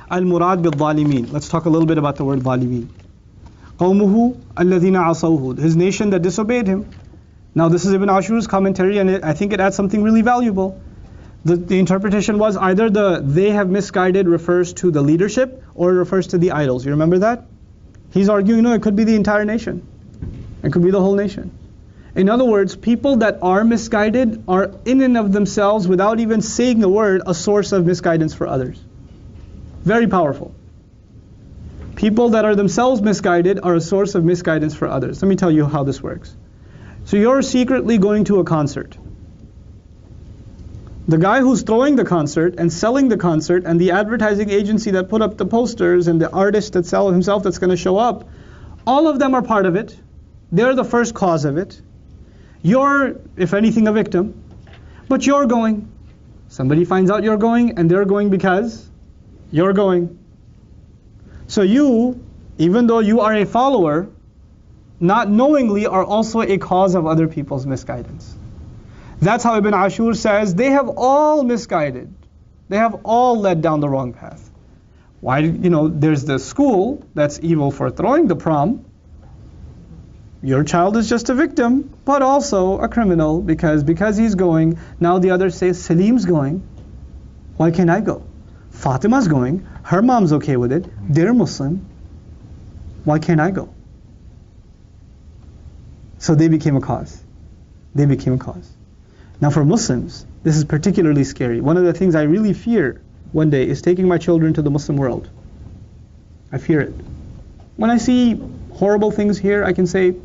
Al-murad bil-zalimin. Let's talk a little bit about the word zalimin. قَوْمُهُ الَّذِينَ عَصَوْهُ. His nation that disobeyed him. Now this is Ibn Ashur's commentary, and I think it adds something really valuable. The interpretation was either they have misguided refers to the leadership or it refers to the idols. You remember that? He's arguing, no, it could be the entire nation. It could be the whole nation. In other words, people that are misguided are in and of themselves, without even saying the word, a source of misguidance for others. Very powerful. People that are themselves misguided are a source of misguidance for others. Let me tell you how this works. So you're secretly going to a concert. The guy who's throwing the concert and selling the concert and the advertising agency that put up the posters and the artist that sells himself that's going to show up, all of them are part of it. They're the first cause of it. You're, if anything, a victim. But you're going. Somebody finds out you're going, and they're going because you're going. So you, even though you are a follower, not knowingly are also a cause of other people's misguidance. That's how Ibn Ashur says, they have all misguided. They have all led down the wrong path. Why, there's the school that's evil for throwing the prom. Your child is just a victim, but also a criminal, because he's going, now the others say, Salim's going, why can't I go? Fatima's going, her mom's okay with it, they're Muslim, why can't I go? So they became a cause. They became a cause. Now for Muslims, this is particularly scary. One of the things I really fear one day is taking my children to the Muslim world. I fear it. When I see horrible things here, I can say,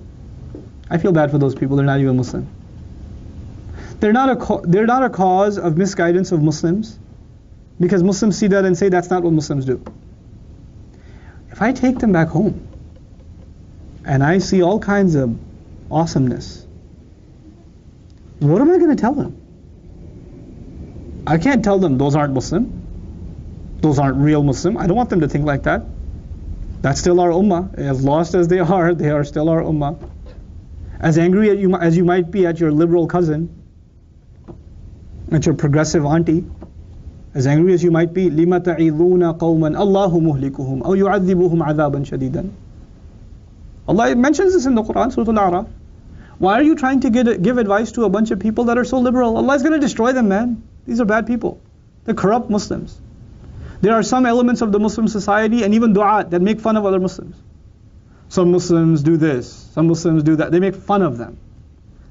I feel bad for those people, they're not even Muslim. They're not a cause of misguidance of Muslims, because Muslims see that and say that's not what Muslims do. If I take them back home, and I see all kinds of awesomeness, what am I going to tell them? I can't tell them those aren't Muslim. Those aren't real Muslim. I don't want them to think like that. That's still our ummah. As lost as they are still our ummah. As angry as you might be at your liberal cousin, at your progressive auntie, as angry as you might be, لِمَ تَعِذُونَ قَوْمًا اللَّهُ مُهْلِكُهُمْ أَوْ يُعَذِّبُهُمْ عَذَابًا شَدِيدًا. Allah mentions this in the Quran, Surah Al-A'raf. Why are you trying to give advice to a bunch of people that are so liberal? Allah is going to destroy them, man. These are bad people. They're corrupt Muslims. There are some elements of the Muslim society and even du'at that make fun of other Muslims. Some Muslims do this, some Muslims do that. They make fun of them.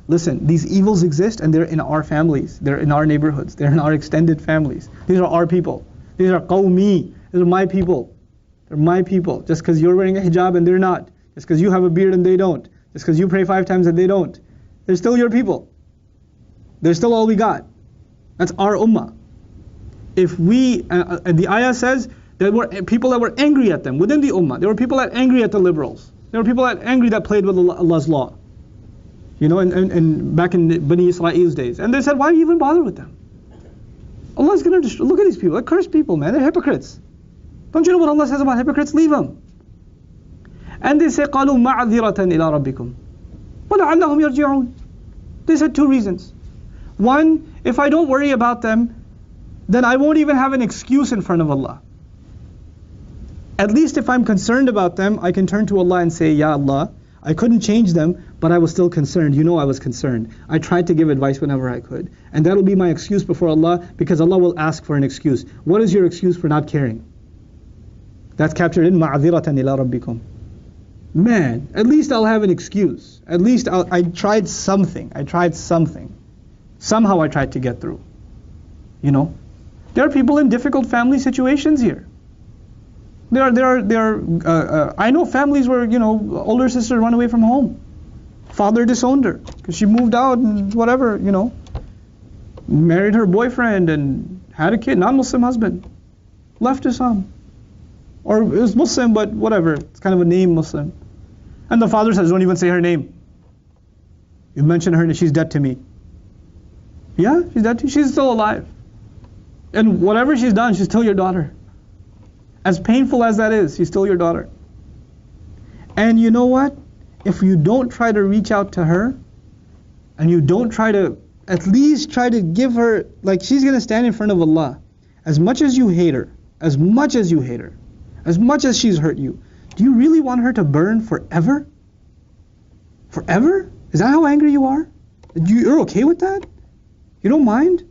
Listen, these evils exist and they're in our families. They're in our neighborhoods. They're in our extended families. These are our people. These are qawmi. These are my people. They're my people. Just because you're wearing a hijab and they're not. Just because you have a beard and they don't. Just because you pray 5 times and they don't. They're still your people. They're still all we got. That's our ummah. If we, and the ayah says, there were people that were angry at them within the ummah. There were people that were angry at the liberals. There were people that were angry that played with Allah's law. And back in Bani Israel's days. And they said, why do you even bother with them? Allah's going to destroy. Look at these people. They're cursed people, man. They're hypocrites. Don't you know what Allah says about hypocrites? Leave them. And they say, قَالُوا مَعْذِرَةً إِلَىٰ رَبِّكُمْ وَلَعَلَّهُمْ يَرْجِعُونَ. They said 2 reasons. One, if I don't worry about them, then I won't even have an excuse in front of Allah. At least if I'm concerned about them, I can turn to Allah and say, Ya Allah, I couldn't change them, but I was still concerned. You know I was concerned. I tried to give advice whenever I could. And that'll be my excuse before Allah, because Allah will ask for an excuse. What is your excuse for not caring? That's captured in مَعْذِرَةً إِلَىٰ رَبِّكُمْ. Man, at least I'll have an excuse. At least I tried something. Somehow I tried to get through. There are people in difficult family situations here. I know families where, older sister run away from home. Father disowned her because she moved out and whatever, married her boyfriend and had a kid, non-Muslim husband, left Islam. Or it was Muslim, but whatever, it's kind of a name Muslim. And the father says, don't even say her name. You mention her and she's dead to me. Yeah, she's dead to you. She's still alive. And whatever she's done, she's still your daughter. As painful as that is, she's still your daughter. And you know what? If you don't try to reach out to her, and you don't try to, at least try to give her, like she's going to stand in front of Allah. As much as you hate her, as much as you hate her, as much as she's hurt you, do you really want her to burn forever? Forever? Is that how angry you are? You're okay with that? You don't mind?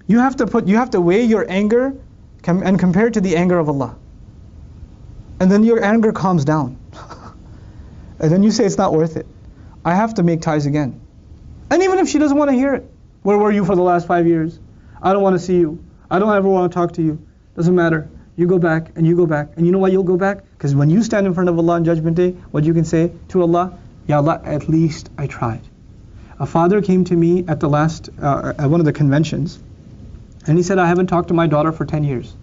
You have to weigh your anger and compare it to the anger of Allah. And then your anger calms down. And then you say it's not worth it. I have to make ties again. And even if she doesn't want to hear it, where were you for the last 5 years? I don't want to see you. I don't ever want to talk to you. Doesn't matter. You go back and you go back. And you know why you'll go back? Because when you stand in front of Allah on Judgment Day, what you can say to Allah, Ya Allah, at least I tried. A father came to me at the last, at one of the conventions, and he said, I haven't talked to my daughter for 10 years.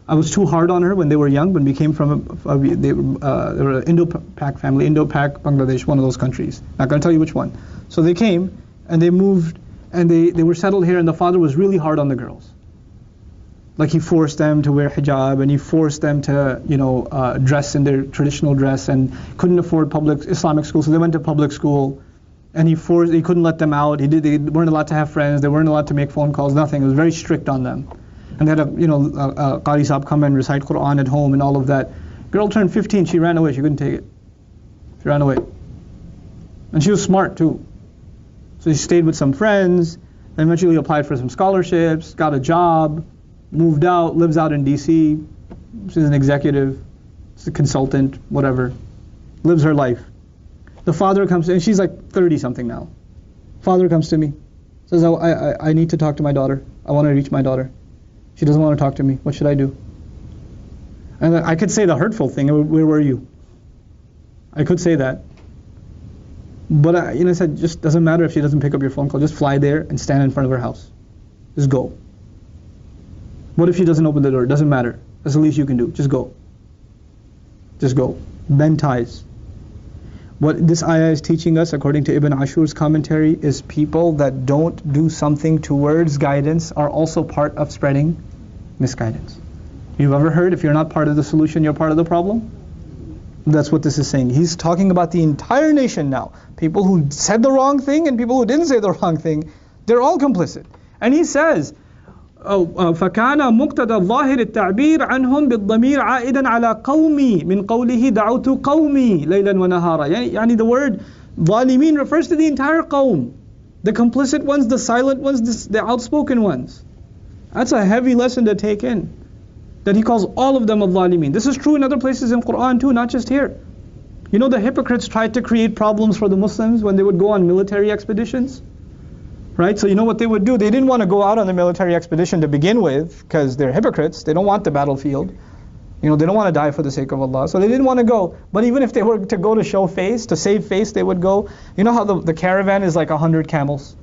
I was too hard on her when they were young, when we came from, they were an Indo-Pak family, Indo-Pak, Bangladesh, one of those countries. Not going to tell you which one. So they came, and they moved, and they were settled here, and the father was really hard on the girls. Like he forced them to wear hijab, and he forced them to, dress in their traditional dress, and couldn't afford public Islamic school, so they went to public school. And he couldn't let them out. They weren't allowed to have friends. They weren't allowed to make phone calls. Nothing. It was very strict on them. And they had a Qari Sahib come and recite Quran at home and all of that. Girl turned 15. She ran away. She couldn't take it. She ran away. And she was smart too. So she stayed with some friends. And eventually applied for some scholarships. Got a job. Moved out. Lives out in D.C. She's an executive. She's a consultant. Whatever. Lives her life. The father comes to, and she's like 30 something now. Father comes to me, says, I need to talk to my daughter. I want to reach my daughter. She doesn't want to talk to me. What should I do? And I could say the hurtful thing, where were you? I could say that. But I said, just doesn't matter if she doesn't pick up your phone call. Just fly there and stand in front of her house. Just go. What if she doesn't open the door? Doesn't matter. That's the least you can do. Just go. Just go. Bend ties. What this ayah is teaching us, according to Ibn Ashur's commentary, is people that don't do something towards guidance are also part of spreading misguidance. You've ever heard, if you're not part of the solution, you're part of the problem? That's what this is saying. He's talking about the entire nation now. People who said the wrong thing and people who didn't say the wrong thing, they're all complicit. And he says, فكان مقتضى الظاهر التعبير عنهم بالضمير عائدا على قومي من قوله دعوت قومي ليلا ونهارا. يعني the word ظالمين refers to the entire qawm, the complicit ones, the silent ones, the outspoken ones. That's a heavy lesson to take in, that he calls all of them al-zalimin. This is true in other places in Quran too, not just here. You know, the hypocrites tried to create problems for the Muslims when they would go on military expeditions. Right? So you know what they would do? They didn't want to go out on the military expedition to begin with, because they're hypocrites. They don't want the battlefield. They don't want to die for the sake of Allah. So they didn't want to go. But even if they were to go to show face, to save face, they would go. You know how the caravan is like 100 camels?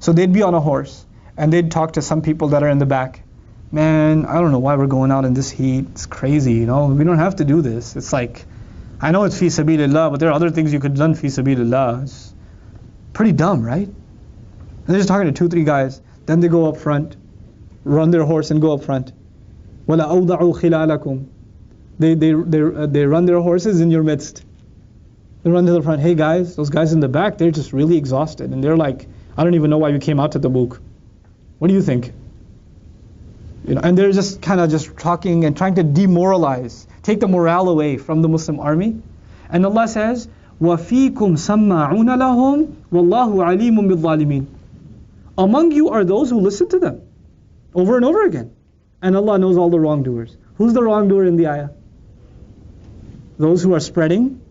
So they'd be on a horse, and they'd talk to some people that are in the back. Man, I don't know why we're going out in this heat. It's crazy, We don't have to do this. It's like, I know it's fi sabilillah, but there are other things you could have done fi sabilillah. It's pretty dumb, right? And they're just talking to 2-3 guys. Then they go up front, run their horse and go up front. وَلَا أَوْضَعُوا خِلَالَكُمْ. They run their horses in your midst. They run to the front. Hey guys, those guys in the back, they're just really exhausted. And they're like, I don't even know why you came out to Tabuk. What do you think? And they're just kind of just talking and trying to demoralize, take the morale away from the Muslim army. And Allah says, وَفِيكُمْ سَمَّعُونَ لَهُمْ وَاللَّهُ عَلِيمٌ بِالظَّالِمِينَ. Among you are those who listen to them over and over again. And Allah knows all the wrongdoers. Who's the wrongdoer in the ayah? Those who are spreading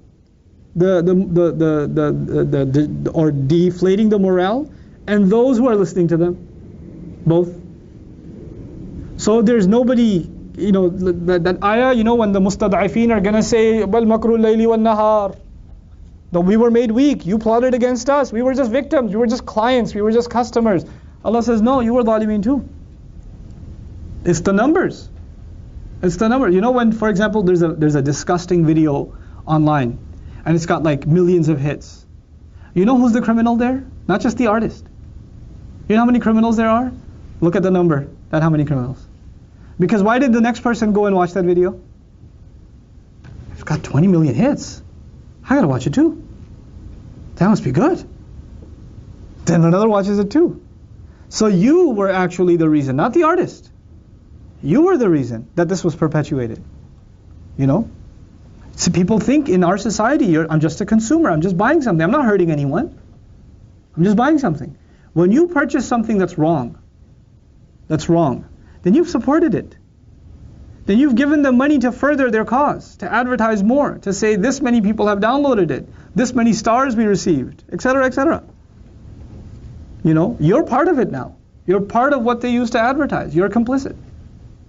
or deflating the morale, and those who are listening to them. Both. So there's nobody, that ayah, when the mustad'afeen are going to say, بَلْ مَكْرُ اللَّيْلِ وَالنَّهَارِ. That we were made weak, you plotted against us, we were just victims, we were just clients, we were just customers. Allah says, no, you were zalimin too. It's the numbers. It's the number. When, for example, there's a disgusting video online, and it's got like millions of hits. You know who's the criminal there? Not just the artist. You know how many criminals there are? Look at the number. That's how many criminals. Because why did the next person go and watch that video? It's got 20 million hits. I gotta watch it too. That must be good. Then another watches it too. So you were actually the reason, not the artist. You were the reason that this was perpetuated. You know? So people think in our society, I'm just a consumer, I'm just buying something, I'm not hurting anyone. I'm just buying something. When you purchase something that's wrong, then you've supported it. Then you've given them money to further their cause, to advertise more, to say this many people have downloaded it, this many stars we received, etc., etc. You know, you're part of it now. You're part of what they used to advertise. You're complicit.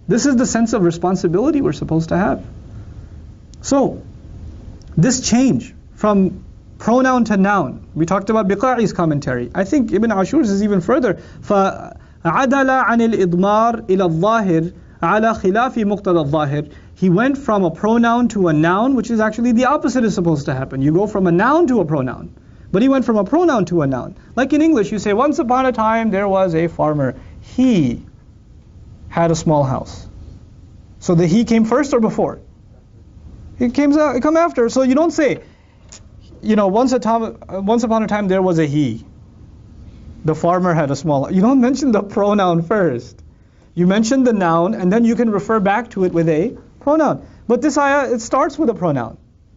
This is the sense of responsibility we're supposed to have. So, this change from pronoun to noun, we talked about Biqa'i's commentary. I think Ibn Ashur's is even further. فَعَدَلَ عَنِ الْإِضْمَارِ إِلَى الظَّاهِرِ عَلَى خِلَافِ مُقْتَضَى الظَّاهِرِ. He went from a pronoun to a noun, which is actually the opposite is supposed to happen. You go from a noun to a pronoun. But he went from a pronoun to a noun. Like in English, you say, once upon a time there was a farmer. He had a small house. So the he came first or before? It come after. So you don't say, you know, once upon a time there was a he. The farmer had a small house. You don't mention the pronoun first. You mention the noun, and then you can refer back to it with a pronoun. But this ayah, it starts with a pronoun,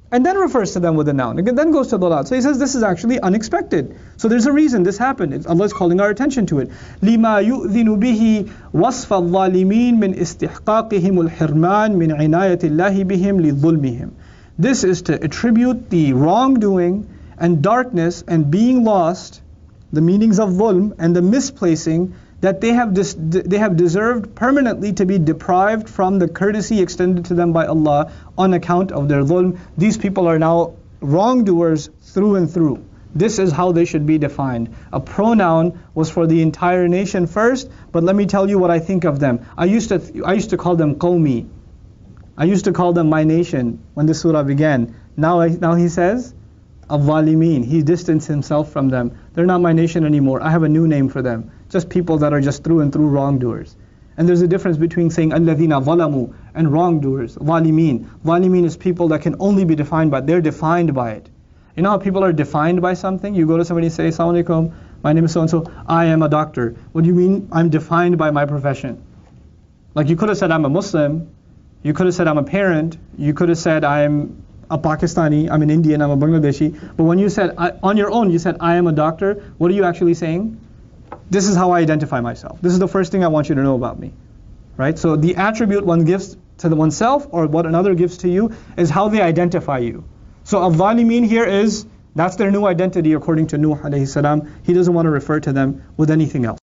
and then refers to them with a noun. It then goes to dalal. So he says this is actually unexpected. So there's a reason this happened. Allah is calling our attention to it. لِمَا يُؤْذِنُ بِهِ وَصْفَ الظَّالِمِينَ مِنْ إِسْتِحْقَاقِهِمُ الْحِرْمَانِ مِنْ عِنَايَةِ اللَّهِ بِهِمْ لِظُلْمِهِمْ. This is to attribute the wrongdoing and darkness and being lost, the meanings of dhulm and the misplacing, that they have deserved permanently to be deprived from the courtesy extended to them by Allah on account of their dhulm. These people are now wrongdoers through and through. This is how they should be defined. A pronoun was for the entire nation first, but let me tell you what I think of them. I used to call them qawmi. I used to call them my nation when this surah began. Now he says, al-zalimin. He distanced himself from them. They're not my nation anymore. I have a new name for them. Just people that are just through and through wrongdoers. And there's a difference between saying alladhina zalamu and wrongdoers, zalimin. Zalimin is people that can only be defined by, they're defined by it. You know how people are defined by something? You go to somebody and say, Assalamu alaikum, my name is so-and-so, I am a doctor. What do you mean? I'm defined by my profession. Like you could have said I'm a Muslim, you could have said I'm a parent, you could have said I'm a Pakistani, I'm an Indian, I'm a Bangladeshi. But when you said, on your own, you said I am a doctor, what are you actually saying? This is how I identify myself. This is the first thing I want you to know about me. Right? So the attribute one gives to oneself or what another gives to you is how they identify you. So al-zalimin here is, that's their new identity according to Nuh alayhi salam. He doesn't want to refer to them with anything else.